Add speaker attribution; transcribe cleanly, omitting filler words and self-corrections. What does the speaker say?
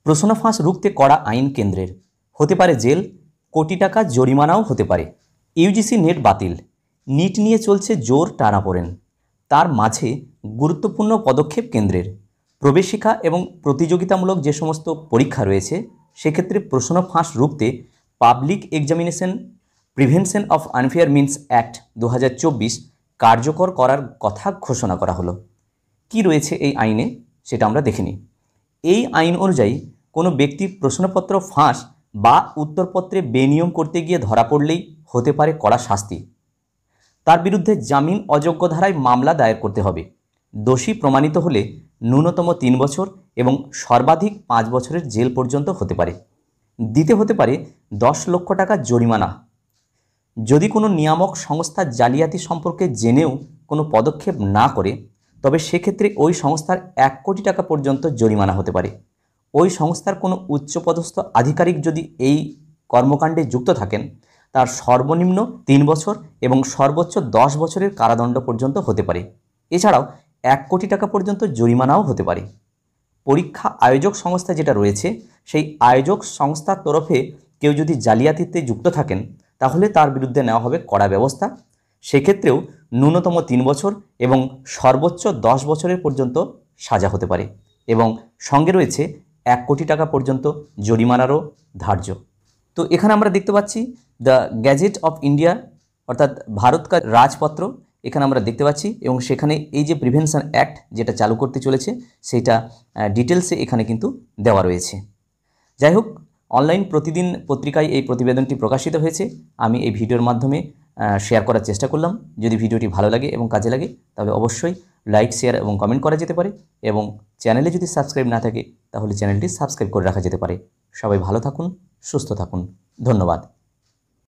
Speaker 1: প্রশ্ন ফাঁস রুখতে কড়া আইন কেন্দ্রের, হতে পারে জেল, কোটি টাকা জরিমানাও হতে পারে। ইউজিসি নেট বাতিল, নিট নিয়ে চলছে জোর টানাপোড়েন। তার মাঝে গুরুত্বপূর্ণ পদক্ষেপ কেন্দ্রের। প্রবেশিকা এবং প্রতিযোগিতামূলক যে সমস্ত পরীক্ষা রয়েছে সেক্ষেত্রে প্রশ্ন ফাঁস রুখতে public examination prevention of unfair means act 2024 কার্যকর করার কথা ঘোষণা করা হলো। কি রয়েছে এই আইনে সেটা আমরা দেখে নিই। এই আইন অনুযায়ী কোনো ব্যক্তি প্রশ্নপত্র ফাঁস বা উত্তরপত্রে বেনিয়ম করতে গিয়ে ধরা পড়লেই হতে পারে কড়া শাস্তি। তার বিরুদ্ধে জামিন অযোগ্য ধারায় মামলা দায়ের করতে হবে। দোষী প্রমাণিত হলে ন্যূনতম 3 বছর এবং সর্বাধিক 5 বছরের জেল পর্যন্ত হতে পারে। দিতে হতে পারে 10 লক্ষ টাকা জরিমানা। যদি কোনো নিয়ামক সংস্থা জালিয়াতি সম্পর্কে জেনেও কোনো পদক্ষেপ না করে তবে সেক্ষেত্রে ওই সংস্থার 1 কোটি টাকা পর্যন্ত জরিমানা হতে পারে। ওই সংস্থার কোনো উচ্চপদস্থ আধিকারিক যদি এই কর্মকাণ্ডে যুক্ত থাকেন তার সর্বনিম্ন 3 বছর এবং সর্বোচ্চ 10 বছরের কারাদণ্ড পর্যন্ত হতে পারে। এছাড়াও 1 কোটি টাকা পর্যন্ত জরিমানাও হতে পারে। পরীক্ষা আয়োজক সংস্থা যেটা রয়েছে সেই আয়োজক সংস্থার তরফে কেউ যদি জালিয়াতিতে যুক্ত থাকেন তাহলে তার বিরুদ্ধে নেওয়া হবে কড়া ব্যবস্থা। সেক্ষেত্রেও ন্যূনতম 3 বছর এবং সর্বোচ্চ 10 বছরের পর্যন্ত সাজা হতে পারে এবং সঙ্গে রয়েছে 1 কোটি টাকা পর্যন্ত জরিমানারও ধার্য। তো এখানে আমরা দেখতে পাচ্ছি দ্য গ্যাজেট অফ ইন্ডিয়া অর্থাৎ ভারতকার রাজপত্র এখানে আমরা দেখতে পাচ্ছি এবং সেখানে এই যে প্রিভেনশন অ্যাক্ট যেটা চালু করতে চলেছে সেটা ডিটেলসে এখানে কিন্তু দেওয়া রয়েছে। যাই হোক, অনলাইন প্রতিদিন পত্রিকায় এই প্রতিবেদনটি প্রকাশিত হয়েছে। আমি এই ভিডিওর মাধ্যমে শেয়ার করার চেষ্টা করলাম। যদি ভিডিওটি ভালো লাগে এবং কাজে লাগে তবে অবশ্যই লাইক, শেয়ার এবং কমেন্ট করা যেতে পারে এবং চ্যানেলে যদি সাবস্ক্রাইব না থাকে তাহলে চ্যানেলটি সাবস্ক্রাইব করে রাখা যেতে পারে। সবাই ভালো থাকুন, সুস্থ থাকুন। ধন্যবাদ।